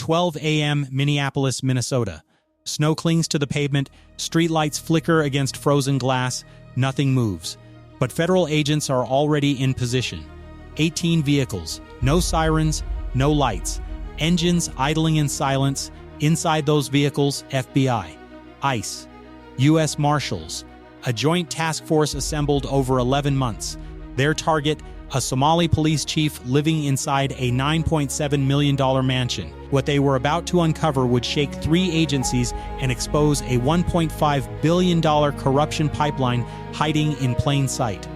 12 a.m. Minneapolis, Minnesota. Snow clings to the pavement, streetlights flicker against frozen glass, nothing moves. But federal agents are already in position. 18 vehicles, no sirens, no lights, engines idling in silence. Inside those vehicles, FBI, ICE, U.S. Marshals, a joint task force assembled over 11 months. Their target, a Somali police chief living inside a $9.7 million mansion. What they were about to uncover would shake 3 agencies and expose a $1.5 billion corruption pipeline hiding in plain sight.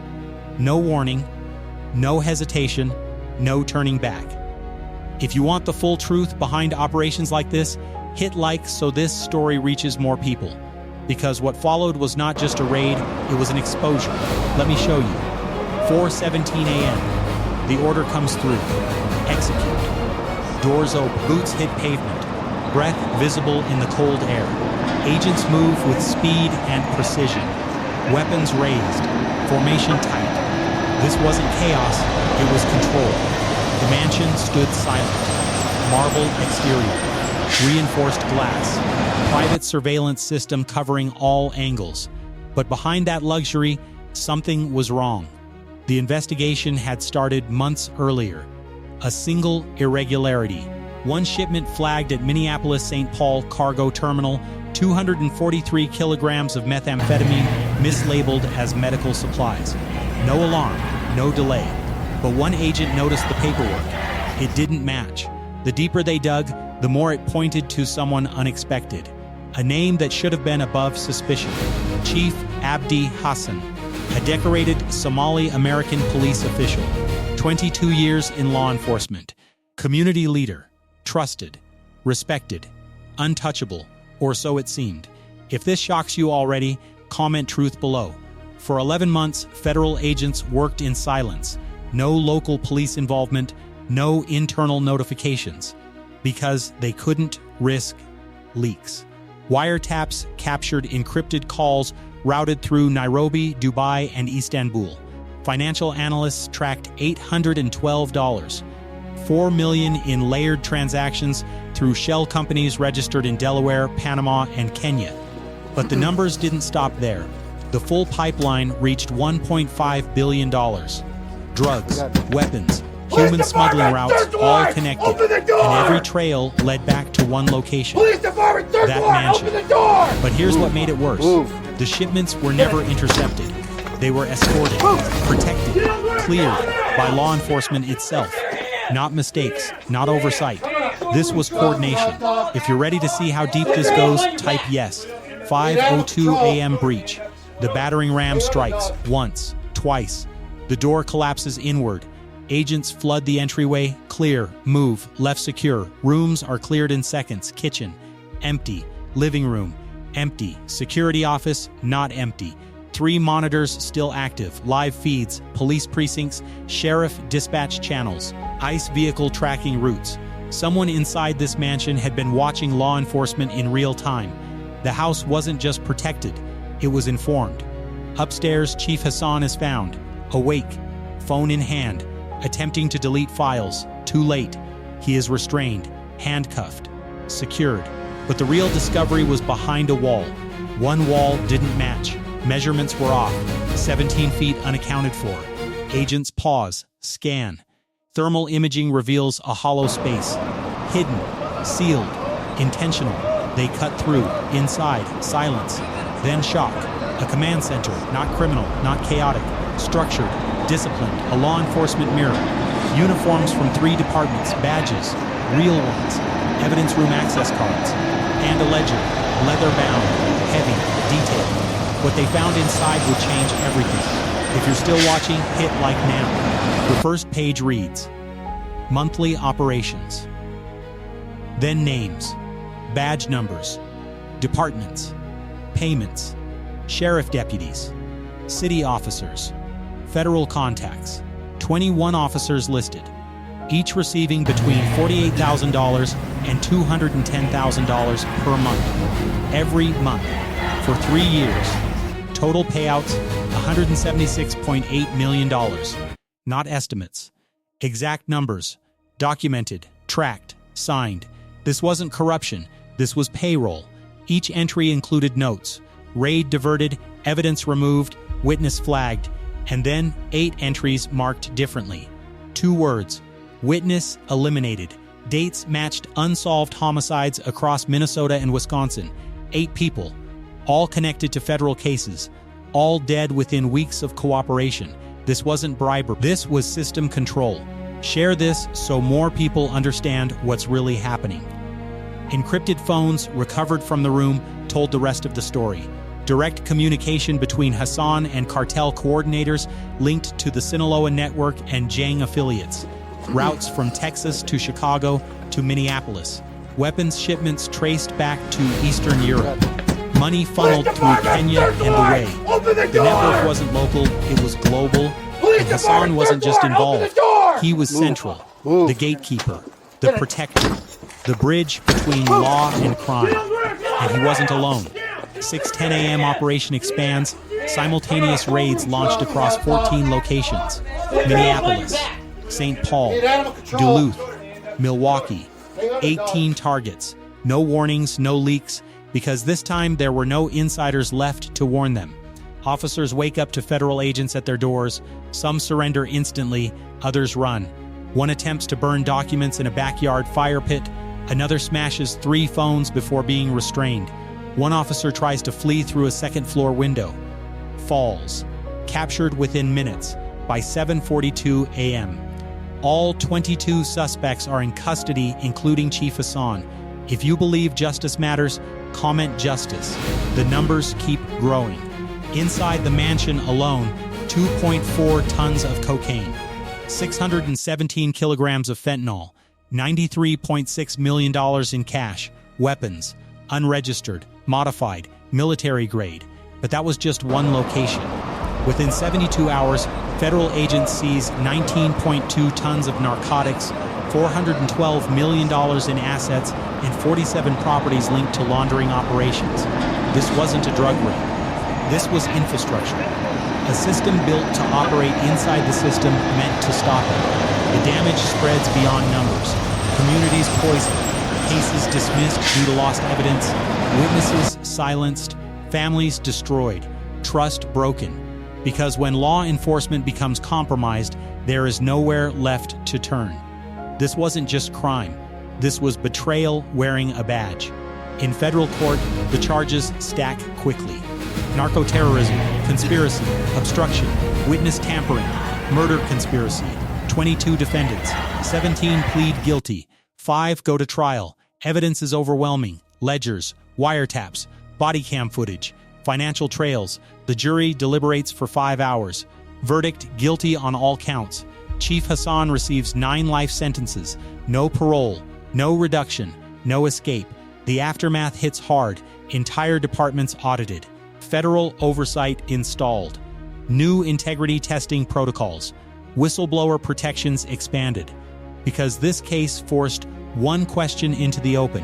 No warning, no hesitation, no turning back. If you want the full truth behind operations like this, hit like so this story reaches more people. Because what followed was not just a raid, it was an exposure. Let me show you. 4:17 a.m. The order comes through. Execute. Doors open, boots hit pavement, breath visible in the cold air. Agents move with speed and precision. Weapons raised, formation tight. This wasn't chaos, it was control. The mansion stood silent. Marble exterior, reinforced glass, private surveillance system covering all angles. But behind that luxury, something was wrong. The investigation had started months earlier. A single irregularity. One shipment flagged at Minneapolis-St. Paul cargo terminal, 243 kilograms of methamphetamine mislabeled as medical supplies. No alarm, no delay. But one agent noticed the paperwork. It didn't match. The deeper they dug, the more it pointed to someone unexpected. A name that should have been above suspicion. Chief Abdi Hassan, a decorated Somali American police official. 22 years in law enforcement. Community leader. Trusted. Respected. Untouchable. Or so it seemed. If this shocks you already, comment truth below. For 11 months, federal agents worked in silence. No local police involvement, no internal notifications. Because they couldn't risk leaks. Wiretaps captured encrypted calls routed through Nairobi, Dubai, and Istanbul. Financial analysts tracked $812, $4 million in layered transactions through shell companies registered in Delaware, Panama, and Kenya. But the numbers didn't stop there. The full pipeline reached $1.5 billion. Drugs, weapons, human smuggling routes, all connected, and every trail led back to one location, that mansion. But here's what made it worse. The shipments were never intercepted. They were escorted, protected, cleared by law enforcement itself. Not mistakes, not oversight. This was coordination. If you're ready to see how deep this goes, type yes. 5:02 a.m. breach. The battering ram strikes once, twice. The door collapses inward. Agents flood the entryway. Clear, move, left secure. Rooms are cleared in seconds. Kitchen, empty. Living room, empty. Security office, not empty. 3 monitors still active. Live feeds, police precincts, sheriff dispatch channels, ICE vehicle tracking routes. Someone inside this mansion had been watching law enforcement in real time. The house wasn't just protected, it was informed. Upstairs, Chief Hassan is found, awake, phone in hand, attempting to delete files. Too late. He is restrained, handcuffed, secured. But the real discovery was behind a wall. One wall didn't match. Measurements were off. 17 feet unaccounted for. Agents pause, scan. Thermal imaging reveals a hollow space. Hidden, sealed, intentional. They cut through, inside, silence. Then shock. A command center, not criminal, not chaotic. Structured, disciplined, a law enforcement mirror. Uniforms from 3 departments, badges, real ones, evidence room access cards, and a ledger, leather-bound, heavy, detailed. What they found inside would change everything. If you're still watching, hit like now. The first page reads, Monthly operations. Then names, badge numbers, departments, payments, sheriff deputies, city officers, federal contacts, 21 officers listed, each receiving between $48,000 and $210,000 per month, every month, for 3 years. Total payouts, $176.8 million. Not estimates. Exact numbers, documented, tracked, signed. This wasn't corruption, this was payroll. Each entry included notes. Raid diverted, evidence removed, witness flagged, and then 8 entries marked differently. 2 words: witness eliminated. Dates matched unsolved homicides across Minnesota and Wisconsin. 8 people, all connected to federal cases, all dead within weeks of cooperation. This wasn't bribery. This was system control. Share this so more people understand what's really happening. Encrypted phones recovered from the room told the rest of the story. Direct communication between Hassan and cartel coordinators linked to the Sinaloa network and Jang affiliates. Routes from Texas to Chicago to Minneapolis. Weapons shipments traced back to Eastern Europe. Money funneled through Kenya and the way. The network wasn't local, it was global. And Hassan wasn't just involved, he was central. The gatekeeper, the protector, the bridge between law and crime. And he wasn't alone. 6:10 a.m. Operation expands. Simultaneous raids launched across 14 locations. Minneapolis, St. Paul, Duluth, Milwaukee. 18 targets. No warnings, no leaks, because this time there were no insiders left to warn them. Officers wake up to federal agents at their doors. Some surrender instantly, others run. One attempts to burn documents in a backyard fire pit. Another smashes 3 phones before being restrained. One officer tries to flee through a second-floor window. Falls. Captured within minutes by 7:42 a.m. All 22 suspects are in custody, including Chief Hassan. If you believe justice matters, comment justice. The numbers keep growing. Inside the mansion alone, 2.4 tons of cocaine, 617 kilograms of fentanyl, $93.6 million in cash, weapons, unregistered, modified, military grade. But that was just one location. Within 72 hours, federal agents seized 19.2 tons of narcotics, $412 million in assets, and 47 properties linked to laundering operations. This wasn't a drug ring. This was infrastructure. A system built to operate inside the system meant to stop it. The damage spreads beyond numbers. Communities poisoned, cases dismissed due to lost evidence, witnesses silenced, families destroyed, trust broken. Because when law enforcement becomes compromised, there is nowhere left to turn. This wasn't just crime. This was betrayal wearing a badge. In federal court, the charges stack quickly. Narco-terrorism, conspiracy, obstruction, witness tampering, murder conspiracy. 22 defendants, 17 plead guilty, 5 go to trial. Evidence is overwhelming. Ledgers, wiretaps, body cam footage, financial trails. The jury deliberates for 5 hours. Verdict, guilty on all counts. Chief Hassan receives 9 life sentences. No parole, no reduction, no escape. The aftermath hits hard. Entire departments audited. Federal oversight installed. New integrity testing protocols. Whistleblower protections expanded. Because this case forced one question into the open.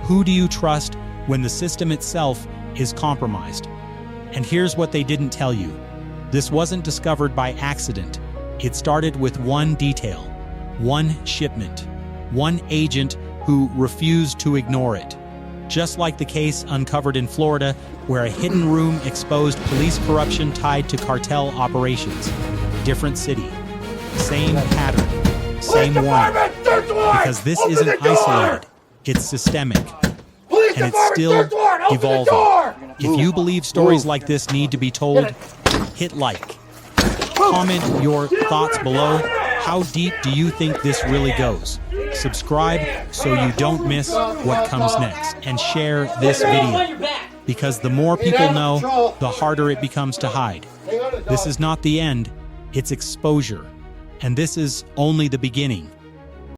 Who do you trust when the system itself is compromised? And here's what they didn't tell you. This wasn't discovered by accident. It started with one detail, one shipment, one agent who refused to ignore it. Just like the case uncovered in Florida, where a hidden room exposed police corruption tied to cartel operations. Different city, same pattern, same warning. Because this isn't isolated, it's systemic, and it's still evolving. If you believe stories like this need to be told, hit like. Comment your thoughts below. How deep do you think this really goes? Subscribe so you don't miss what comes next, and share this video, because the more people know, the harder it becomes to hide. This is not the end, it's exposure, and this is only the beginning.